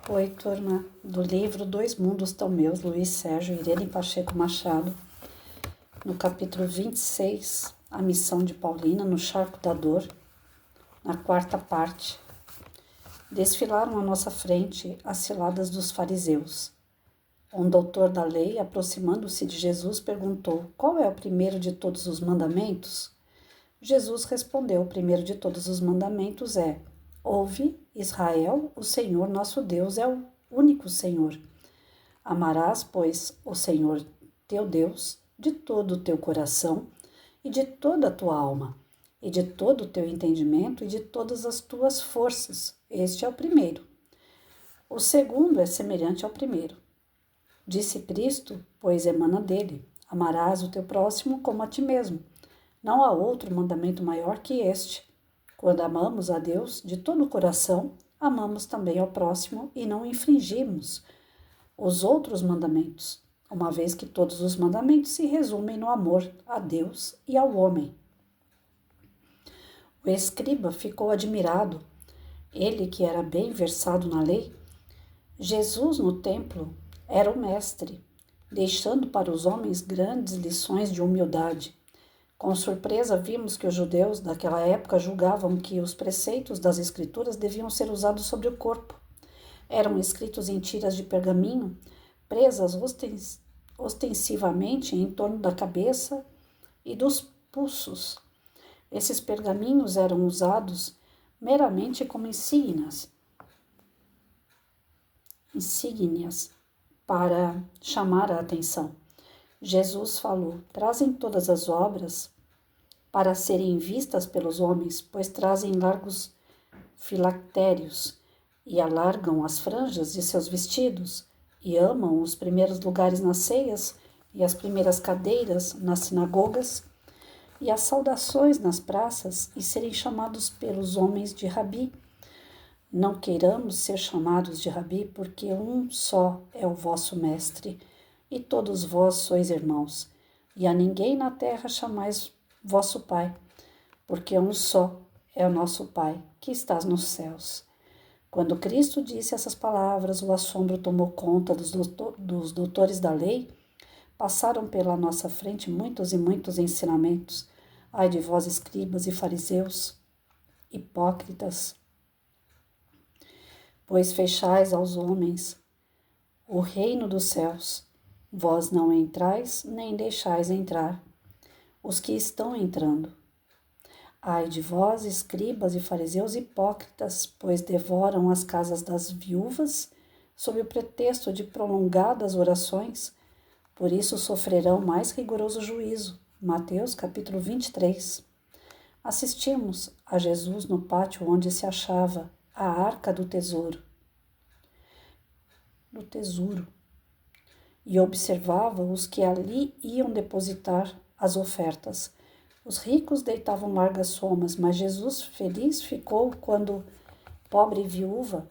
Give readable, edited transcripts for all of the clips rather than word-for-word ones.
Oi, turma, do livro Dois Mundos Tão Meus, Luiz Sérgio Irene Pacheco Machado, no capítulo 26, A Missão de Paulina no Charco da Dor, na quarta parte. Desfilaram à nossa frente as ciladas dos fariseus. Um doutor da lei, aproximando-se de Jesus, perguntou: qual é o primeiro de todos os mandamentos? Jesus respondeu: o primeiro de todos os mandamentos é: ouve, Israel, o Senhor nosso Deus é o único Senhor. Amarás, pois, o Senhor teu Deus de todo o teu coração e de toda a tua alma, e de todo o teu entendimento e de todas as tuas forças. Este é o primeiro. O segundo é semelhante ao primeiro. Disse Cristo, pois emana dele: amarás o teu próximo como a ti mesmo. Não há outro mandamento maior que este. Quando amamos a Deus de todo o coração, amamos também ao próximo e não infringimos os outros mandamentos, uma vez que todos os mandamentos se resumem no amor a Deus e ao homem. O escriba ficou admirado, ele que era bem versado na lei. Jesus no templo era o mestre, deixando para os homens grandes lições de humildade. Com surpresa, vimos que os judeus daquela época julgavam que os preceitos das Escrituras deviam ser usados sobre o corpo. Eram escritos em tiras de pergaminho, presas ostensivamente em torno da cabeça e dos pulsos. Esses pergaminhos eram usados meramente como insígnias para chamar a atenção. Jesus falou: trazem todas as obras para serem vistas pelos homens, pois trazem largos filactérios e alargam as franjas de seus vestidos, e amam os primeiros lugares nas ceias e as primeiras cadeiras nas sinagogas e as saudações nas praças e serem chamados pelos homens de Rabi. Não queiramos ser chamados de Rabi, porque um só é o vosso mestre, e todos vós sois irmãos, e a ninguém na terra chamais vosso Pai, porque um só é o nosso Pai, que estás nos céus. Quando Cristo disse essas palavras, o assombro tomou conta dos doutores da lei. Passaram pela nossa frente muitos e muitos ensinamentos. Ai de vós, escribas e fariseus, hipócritas, pois fechais aos homens o reino dos céus. Vós não entrais, nem deixais entrar os que estão entrando. Ai de vós, escribas e fariseus hipócritas, pois devoram as casas das viúvas, sob o pretexto de prolongadas orações, por isso sofrerão mais rigoroso juízo. Mateus capítulo 23. Assistimos a Jesus no pátio onde se achava a arca do tesouro, e observava os que ali iam depositar as ofertas. Os ricos deitavam largas somas, mas Jesus feliz ficou quando, pobre viúva,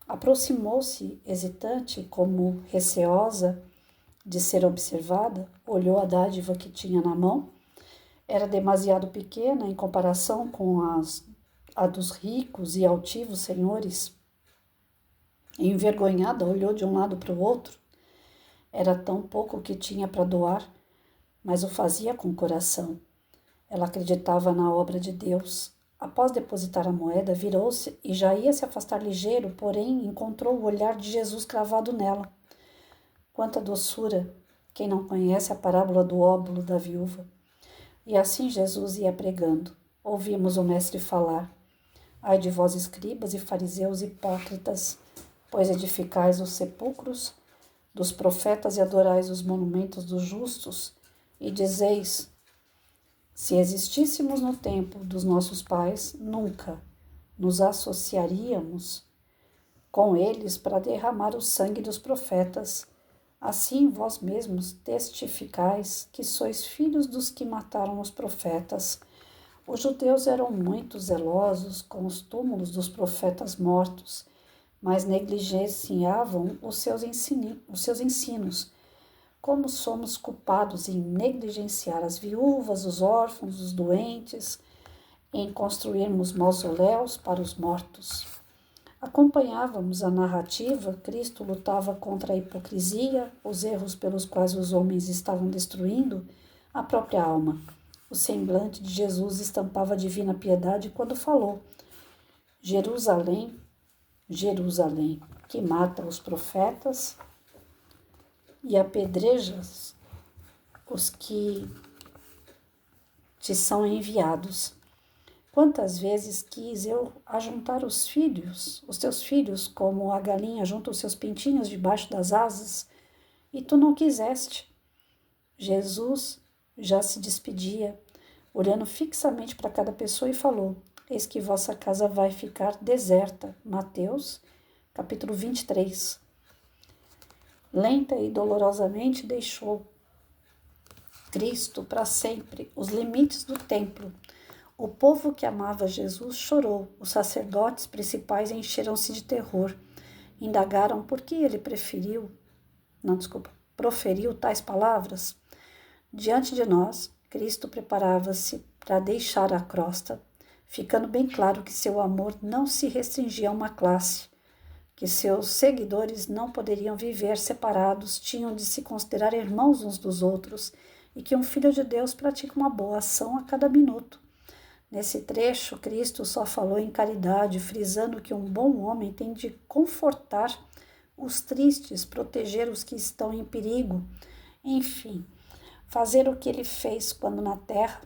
aproximou-se hesitante, como receosa de ser observada, olhou a dádiva que tinha na mão. Era demasiado pequena em comparação com a dos ricos e altivos senhores. Envergonhada, olhou de um lado para o outro. Era tão pouco que tinha para doar, mas o fazia com o coração. Ela acreditava na obra de Deus. Após depositar a moeda, virou-se e já ia se afastar ligeiro, porém encontrou o olhar de Jesus cravado nela. Quanta doçura! Quem não conhece a parábola do óbolo da viúva? E assim Jesus ia pregando. Ouvimos o mestre falar: ai de vós, escribas e fariseus hipócritas, pois edificais os sepulcros dos profetas e adorais os monumentos dos justos, e dizeis: se existíssemos no tempo dos nossos pais, nunca nos associaríamos com eles para derramar o sangue dos profetas. Assim vós mesmos testificais que sois filhos dos que mataram os profetas. Os judeus eram muito zelosos com os túmulos dos profetas mortos, mas negligenciavam os seus ensinos. Como somos culpados em negligenciar as viúvas, os órfãos, os doentes, em construirmos mausoléus para os mortos. acompanhávamos a narrativa, Cristo lutava contra a hipocrisia, os erros pelos quais os homens estavam destruindo a própria alma. O semblante de Jesus estampava a divina piedade quando falou: Jerusalém, Jerusalém, que mata os profetas e apedrejas os que te são enviados. Quantas vezes quis eu ajuntar os teus filhos, como a galinha junta os seus pintinhos debaixo das asas, e tu não quiseste. Jesus já se despedia, olhando fixamente para cada pessoa e falou: Eis que vossa casa vai ficar deserta. Mateus, capítulo 23. Lenta e dolorosamente deixou Cristo para sempre os limites do templo. O povo que amava Jesus chorou. Os sacerdotes principais encheram-se de terror. Indagaram por que ele proferiu tais palavras. Diante de nós, Cristo preparava-se para deixar a crosta, ficando bem claro que seu amor não se restringia a uma classe, que seus seguidores não poderiam viver separados, tinham de se considerar irmãos uns dos outros, e que um filho de Deus pratica uma boa ação a cada minuto. Nesse trecho, Cristo só falou em caridade, frisando que um bom homem tem de confortar os tristes, proteger os que estão em perigo, enfim, fazer o que ele fez quando na terra.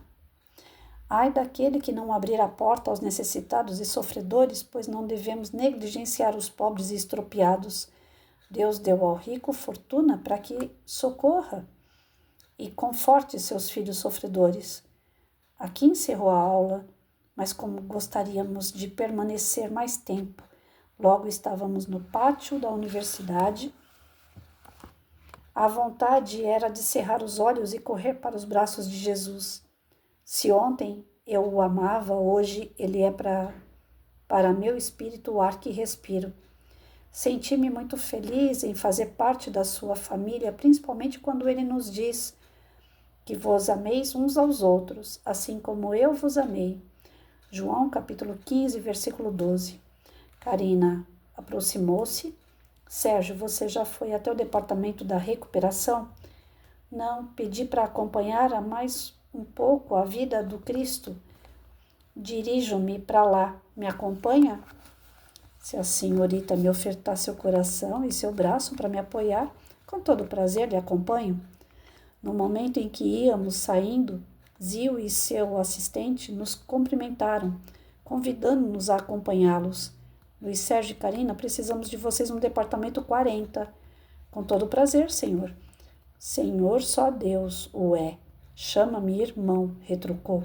Ai daquele que não abrir a porta aos necessitados e sofredores, pois não devemos negligenciar os pobres e estropiados. Deus deu ao rico fortuna para que socorra e conforte seus filhos sofredores. Aqui encerrou a aula, mas como gostaríamos de permanecer mais tempo, logo estávamos no pátio da universidade. A vontade era de cerrar os olhos e correr para os braços de Jesus. Se ontem eu o amava, hoje ele é para meu espírito o ar que respiro. Senti-me muito feliz em fazer parte da sua família, principalmente quando ele nos diz que vos ameis uns aos outros, assim como eu vos amei. João, capítulo 15, versículo 12. Karina aproximou-se. Sérgio, você já foi até o departamento da recuperação? Não, pedi para acompanhar a mais um pouco a vida do Cristo. Dirijo-me para lá. Me acompanha? Se a senhorita me ofertar seu coração e seu braço para me apoiar, com todo prazer lhe acompanho. No momento em que íamos saindo, Zil e seu assistente nos cumprimentaram, convidando-nos a acompanhá-los. Luiz Sérgio e Karina, precisamos de vocês no departamento 40. Com todo prazer, senhor. Senhor, só Deus o é. Chama-me irmão, retrucou.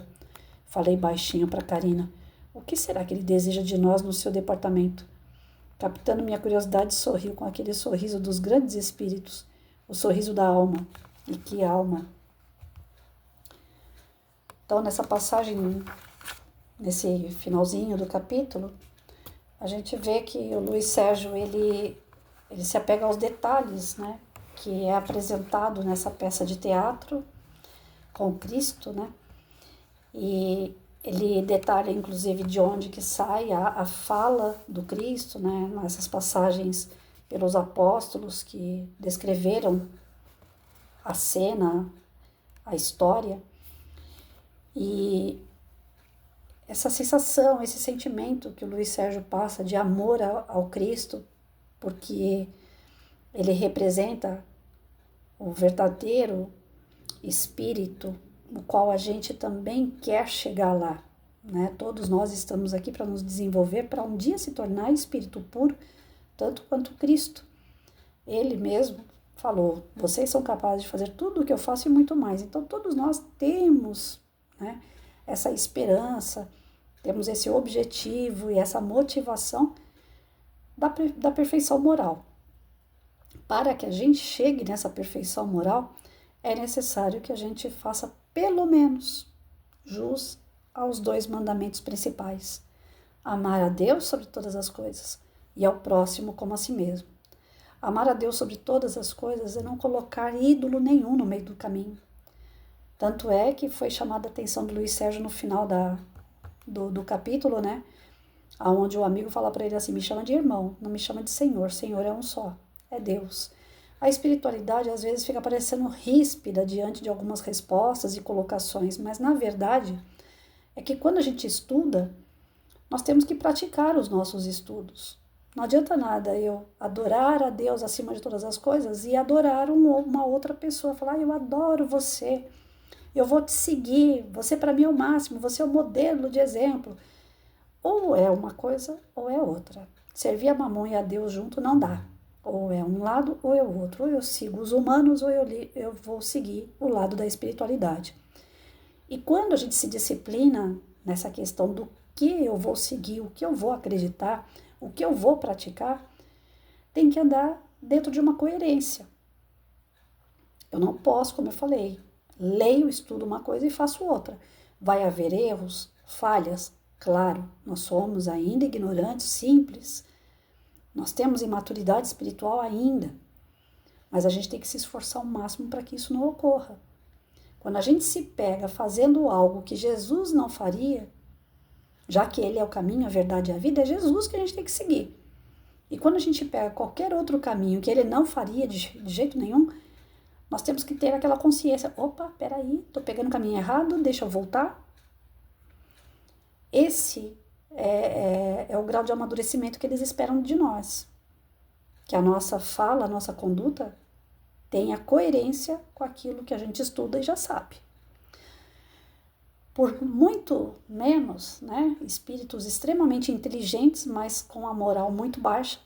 Falei baixinho para Karina. O que será que ele deseja de nós no seu departamento? Captando minha curiosidade, sorriu com aquele sorriso dos grandes espíritos, o sorriso da alma. E que alma! Então, nessa passagem, nesse finalzinho do capítulo, a gente vê que o Luiz Sérgio, ele se apega aos detalhes, né, que é apresentado nessa peça de teatro com Cristo, né, e ele detalha, inclusive, de onde que sai a fala do Cristo, né, nessas passagens pelos apóstolos que descreveram a cena, a história, e essa sensação, esse sentimento que o Luiz Sérgio passa de amor ao Cristo, porque ele representa o verdadeiro espírito, no qual a gente também quer chegar lá, né? Todos nós estamos aqui para nos desenvolver, para um dia se tornar espírito puro, tanto quanto Cristo. Ele mesmo falou, vocês são capazes de fazer tudo o que eu faço e muito mais. Então, todos nós temos, né, essa esperança, temos esse objetivo e essa motivação da perfeição moral. Para que a gente chegue nessa perfeição moral, é necessário que a gente faça pelo menos jus aos 2 mandamentos principais. Amar a Deus sobre todas as coisas e ao próximo como a si mesmo. Amar a Deus sobre todas as coisas é não colocar ídolo nenhum no meio do caminho. Tanto é que foi chamada a atenção do Luiz Sérgio no final do capítulo, né? Aonde o amigo fala para ele assim, me chama de irmão, não me chama de Senhor, Senhor é um só, é Deus. A espiritualidade às vezes fica parecendo ríspida diante de algumas respostas e colocações, mas na verdade é que quando a gente estuda, nós temos que praticar os nossos estudos. Não adianta nada eu adorar a Deus acima de todas as coisas e adorar uma outra pessoa, falar, eu adoro você, eu vou te seguir, você para mim é o máximo, você é o modelo de exemplo. Ou é uma coisa ou é outra. Servir a Mamon e a Deus junto não dá. Ou é um lado ou é o outro. Ou eu sigo os humanos ou eu vou seguir o lado da espiritualidade. E quando a gente se disciplina nessa questão do que eu vou seguir, o que eu vou acreditar, o que eu vou praticar, tem que andar dentro de uma coerência. Eu não posso, como eu falei, leio, estudo uma coisa e faço outra. Vai haver erros, falhas, claro, nós somos ainda ignorantes, simples. Nós temos imaturidade espiritual ainda, mas a gente tem que se esforçar ao máximo para que isso não ocorra. Quando a gente se pega fazendo algo que Jesus não faria, já que ele é o caminho, a verdade e a vida, é Jesus que a gente tem que seguir. E quando a gente pega qualquer outro caminho que ele não faria de jeito nenhum, nós temos que ter aquela consciência, opa, peraí, tô pegando o caminho errado, deixa eu voltar. Esse é o grau de amadurecimento que eles esperam de nós. Que a nossa fala, a nossa conduta tenha coerência com aquilo que a gente estuda e já sabe. Por muito menos, né, espíritos extremamente inteligentes, mas com a moral muito baixa,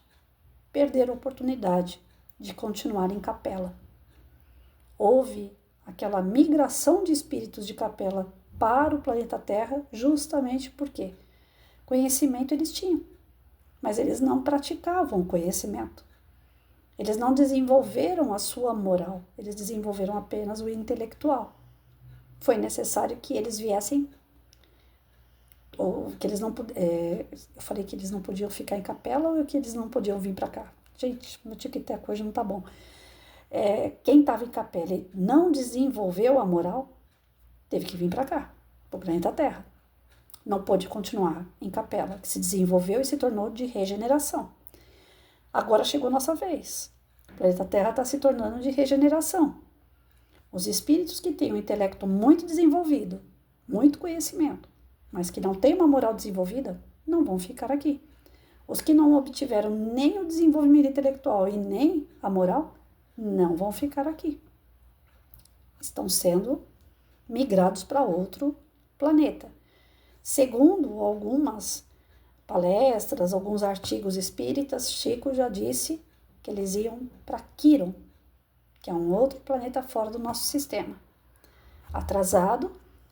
perderam a oportunidade de continuar em capela. Houve aquela migração de espíritos de capela para o planeta Terra justamente porque conhecimento eles tinham, mas eles não praticavam o conhecimento. Eles não desenvolveram a sua moral, eles desenvolveram apenas o intelectual. Foi necessário que eles viessem, ou que eles não eu falei que eles não podiam ficar em capela ou que eles não podiam vir para cá. Gente, meu tic-tac hoje não tá bom. Quem estava em capela e não desenvolveu a moral, teve que vir para cá, para o planeta Terra. Não pôde continuar em capela, que se desenvolveu e se tornou de regeneração. Agora chegou a nossa vez. O planeta Terra está se tornando de regeneração. Os espíritos que têm um intelecto muito desenvolvido, muito conhecimento, mas que não têm uma moral desenvolvida, não vão ficar aqui. Os que não obtiveram nem o desenvolvimento intelectual e nem a moral, não vão ficar aqui. Estão sendo migrados para outro planeta. Segundo algumas palestras, alguns artigos espíritas, Chico já disse que eles iam para Quiron, que é um outro planeta fora do nosso sistema. Atrasado,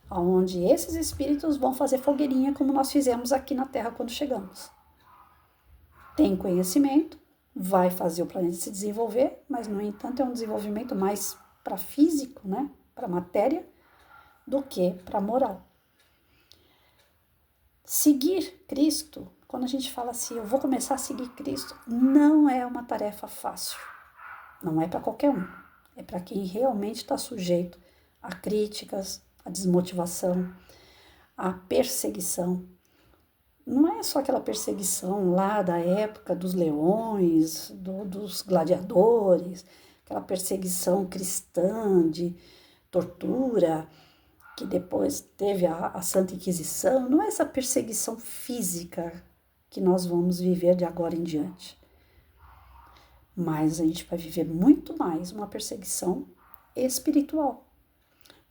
onde esses espíritos vão fazer fogueirinha como nós fizemos aqui na Terra quando chegamos. Tem conhecimento, vai fazer o planeta se desenvolver, mas, no entanto, é um desenvolvimento mais para físico, né? Para matéria, do que para moral. Seguir Cristo, quando a gente fala assim, eu vou começar a seguir Cristo, não é uma tarefa fácil. Não é para qualquer um. É para quem realmente está sujeito a críticas, a desmotivação, a perseguição. Não é só aquela perseguição lá da época dos leões, dos gladiadores, aquela perseguição cristã de tortura, que depois teve a Santa Inquisição. Não é essa perseguição física que nós vamos viver de agora em diante. Mas a gente vai viver muito mais uma perseguição espiritual.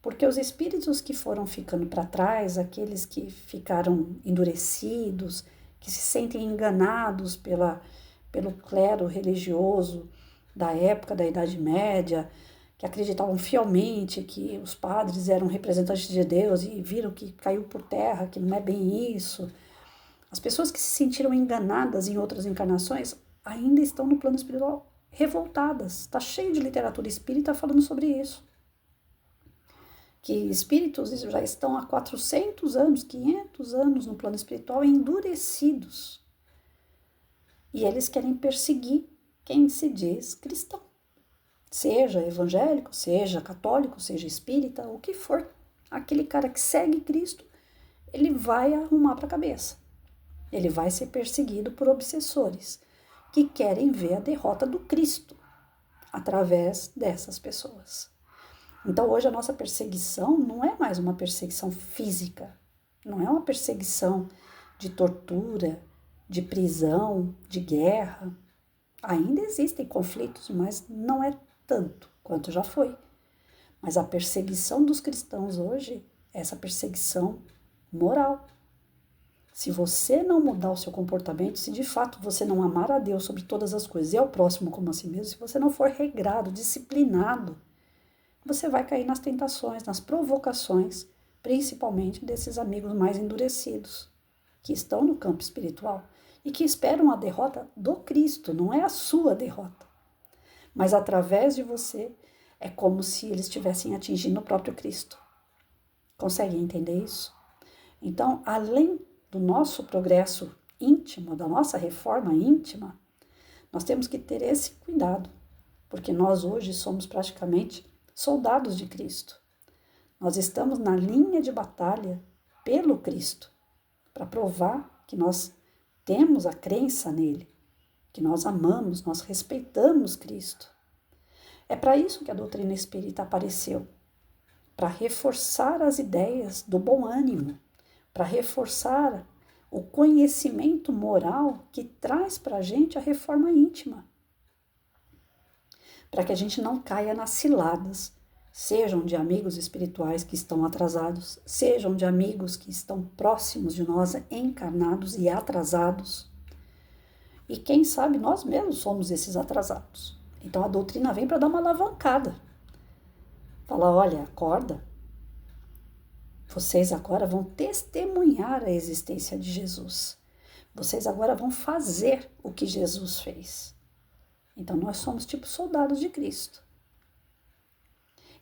Porque os espíritos que foram ficando para trás, aqueles que ficaram endurecidos, que se sentem enganados pelo clero religioso da época da Idade Média, que acreditavam fielmente que os padres eram representantes de Deus e viram que caiu por terra, que não é bem isso. As pessoas que se sentiram enganadas em outras encarnações ainda estão no plano espiritual revoltadas. Está cheio de literatura espírita falando sobre isso. Que espíritos já estão há 400 anos, 500 anos no plano espiritual endurecidos. E eles querem perseguir quem se diz cristão. Seja evangélico, seja católico, seja espírita, o que for. Aquele cara que segue Cristo, ele vai arrumar para a cabeça. ele vai ser perseguido por obsessores que querem ver a derrota do Cristo através dessas pessoas. Então, hoje a nossa perseguição não é mais uma perseguição física, não é uma perseguição de tortura, de prisão, de guerra. Ainda existem conflitos, mas não é tanto quanto já foi. Mas a perseguição dos cristãos hoje é essa perseguição moral. Se você não mudar o seu comportamento, se de fato você não amar a Deus sobre todas as coisas e ao próximo como a si mesmo, se você não for regrado, disciplinado, você vai cair nas tentações, nas provocações, principalmente desses amigos mais endurecidos, que estão no campo espiritual e que esperam a derrota do Cristo, não é a sua derrota. Mas através de você, é como se eles estivessem atingindo o próprio Cristo. Consegue entender isso? Então, além do nosso progresso íntimo, da nossa reforma íntima, nós temos que ter esse cuidado, porque nós hoje somos praticamente soldados de Cristo. Nós estamos na linha de batalha pelo Cristo, para provar que nós temos a crença nele, que nós amamos, nós respeitamos Cristo. É para isso que a doutrina espírita apareceu, para reforçar as ideias do bom ânimo, para reforçar o conhecimento moral que traz para a gente a reforma íntima, para que a gente não caia nas ciladas, sejam de amigos espirituais que estão atrasados, sejam de amigos que estão próximos de nós, encarnados e atrasados. E quem sabe nós mesmos somos esses atrasados. Então a doutrina vem para dar uma alavancada. Fala, olha, acorda. Vocês agora vão testemunhar a existência de Jesus. Vocês agora vão fazer o que Jesus fez. Então nós somos tipo soldados de Cristo.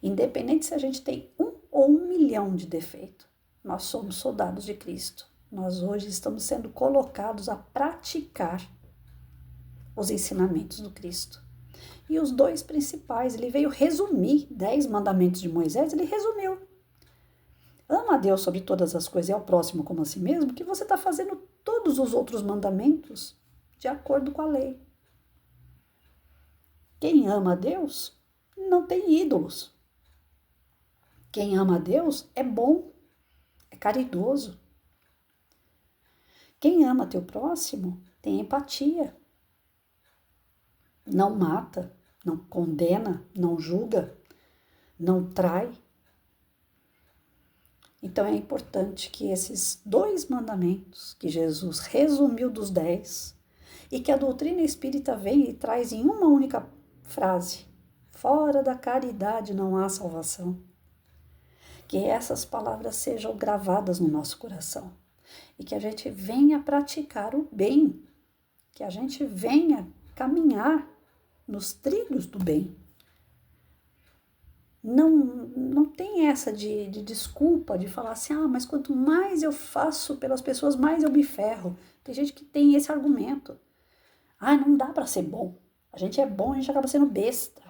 Independente se a gente tem 1 ou 1 milhão de defeitos, nós somos soldados de Cristo. Nós hoje estamos sendo colocados a praticar os ensinamentos do Cristo. E os 2 principais, ele veio resumir 10 mandamentos de Moisés, ele resumiu. Ama a Deus sobre todas as coisas e ao próximo como a si mesmo, que você está fazendo todos os outros mandamentos de acordo com a lei. Quem ama a Deus não tem ídolos. Quem ama a Deus é bom, é caridoso. Quem ama teu próximo tem empatia. Não mata, não condena, não julga, não trai. Então é importante que esses 2 mandamentos que Jesus resumiu dos 10 e que a doutrina espírita vem e traz em uma única frase: fora da caridade não há salvação. Que essas palavras sejam gravadas no nosso coração e que a gente venha praticar o bem, que a gente venha caminhar nos trilhos do bem. Não tem essa de desculpa, de falar assim, mas quanto mais eu faço pelas pessoas, mais eu me ferro. Tem gente que tem esse argumento. Não dá para ser bom. A gente é bom, a gente acaba sendo besta.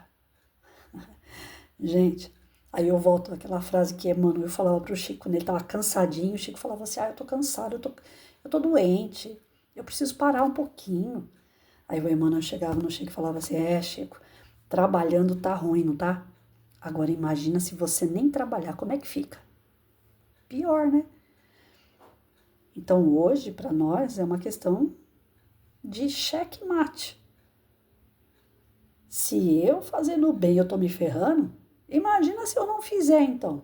Gente, aí eu volto àquela frase que Emmanuel falava para o Chico, quando ele estava cansadinho, o Chico falava assim, eu tô cansado, eu tô doente, eu preciso parar um pouquinho. Aí o Emmanuel chegava no Chico e falava assim, Chico, trabalhando tá ruim, não tá? Agora imagina se você nem trabalhar, como é que fica? Pior, né? Então hoje, para nós, é uma questão de checkmate. Se eu fazendo bem eu tô me ferrando, imagina se eu não fizer, então.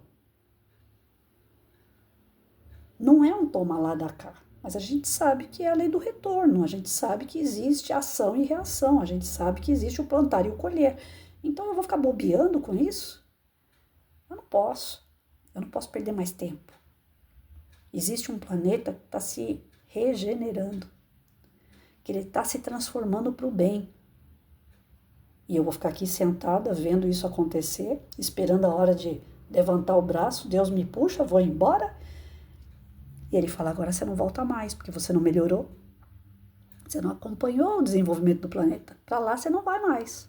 Não é um toma lá da cá, mas a gente sabe que é a lei do retorno, a gente sabe que existe ação e reação, a gente sabe que existe o plantar e o colher. Então eu vou ficar bobeando com isso? Eu não posso perder mais tempo. Existe um planeta que está se regenerando, que ele está se transformando para o bem. E eu vou ficar aqui sentada vendo isso acontecer, esperando a hora de levantar o braço, Deus me puxa, vou embora. E ele fala, agora você não volta mais, porque você não melhorou. Você não acompanhou o desenvolvimento do planeta. Para lá você não vai mais.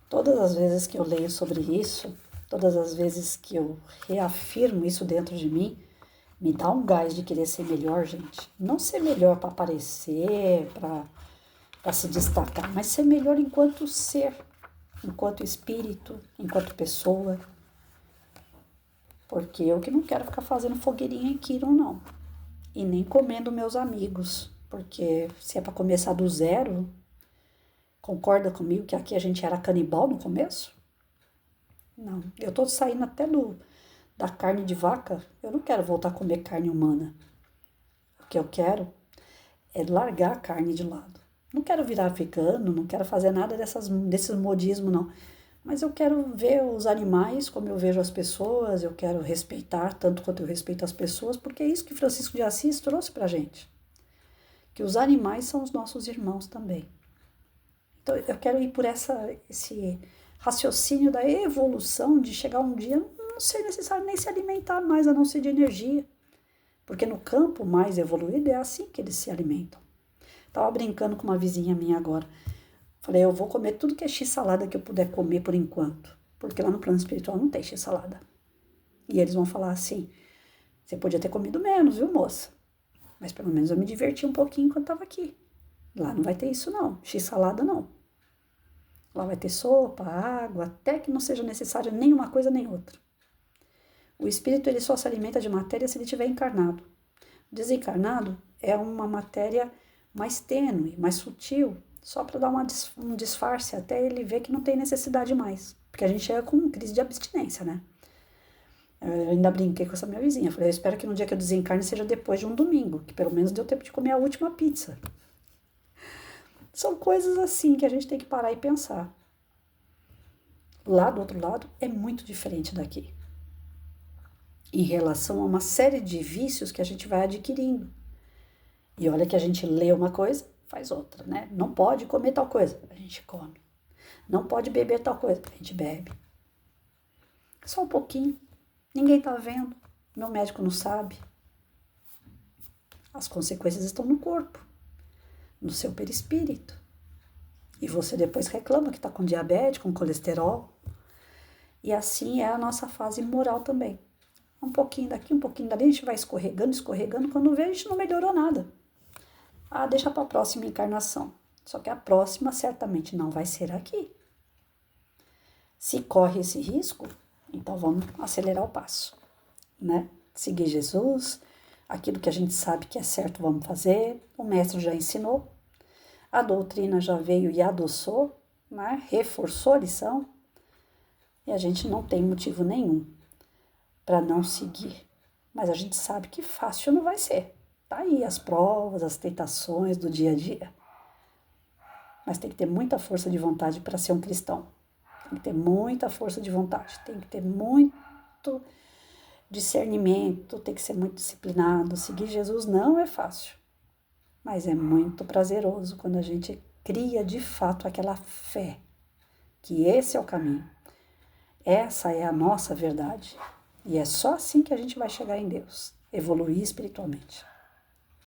Todas as vezes que eu leio sobre isso, todas as vezes que eu reafirmo isso dentro de mim, Me dá um gás de querer ser melhor, gente. Não ser melhor para aparecer, para se destacar, mas ser melhor enquanto ser, enquanto espírito, enquanto pessoa. Porque eu que não quero ficar fazendo fogueirinha em Kiron, não. E nem comendo meus amigos. Porque se é para começar do zero, concorda comigo que aqui a gente era canibal no começo? Não, eu tô saindo até da carne de vaca. Eu não quero voltar a comer carne humana. O que eu quero é largar a carne de lado. Não quero virar vegano, não quero fazer nada desses modismos, não. Mas eu quero ver os animais como eu vejo as pessoas, eu quero respeitar tanto quanto eu respeito as pessoas, porque é isso que Francisco de Assis trouxe pra gente. Que os animais são os nossos irmãos também. Então eu quero ir por esse raciocínio da evolução, de chegar um dia não ser necessário nem se alimentar mais, a não ser de energia. Porque no campo mais evoluído é assim que eles se alimentam. Tava brincando com uma vizinha minha agora. Falei, eu vou comer tudo que é x-salada que eu puder comer por enquanto. Porque lá no plano espiritual não tem x-salada. E eles vão falar assim, você podia ter comido menos, viu, moça? Mas pelo menos eu me diverti um pouquinho enquanto tava aqui. Lá não vai ter isso não, x-salada não. Lá vai ter sopa, água, até que não seja necessário nem uma coisa nem outra. O espírito ele só se alimenta de matéria se ele estiver encarnado. Desencarnado é uma matéria mais tênue, mais sutil, só para dar um disfarce até ele ver que não tem necessidade mais. Porque a gente chega com crise de abstinência, né? Eu ainda brinquei com essa minha vizinha. Falei, eu espero que no dia que eu desencarne seja depois de um domingo, que pelo menos deu tempo de comer a última pizza. São coisas assim que a gente tem que parar e pensar. Lá do outro lado é muito diferente daqui. Em relação a uma série de vícios que a gente vai adquirindo. E olha que a gente lê uma coisa, faz outra, né? Não pode comer tal coisa, a gente come. Não pode beber tal coisa, a gente bebe. Só um pouquinho. Ninguém tá vendo. Meu médico não sabe. As consequências estão no corpo, no seu perispírito. E você depois reclama que tá com diabetes, com colesterol. E assim é a nossa fase moral também. Um pouquinho daqui, um pouquinho dali, a gente vai escorregando, escorregando. Quando vê, a gente não melhorou nada. Ah, deixa para a próxima encarnação. Só que a próxima certamente não vai ser aqui. Se corre esse risco, então vamos acelerar o passo, né? Seguir Jesus, aquilo que a gente sabe que é certo, vamos fazer. O mestre já ensinou, a doutrina já veio e adoçou, né? Reforçou a lição, e a gente não tem motivo nenhum para não seguir. Mas a gente sabe que fácil não vai ser. Tá aí as provas, as tentações do dia a dia. Mas tem que ter muita força de vontade para ser um cristão. Tem que ter muita força de vontade. Tem que ter muito discernimento. Tem que ser muito disciplinado. Seguir Jesus não é fácil. Mas é muito prazeroso quando a gente cria de fato aquela fé. Que esse é o caminho. Essa é a nossa verdade. E é só assim que a gente vai chegar em Deus. Evoluir espiritualmente.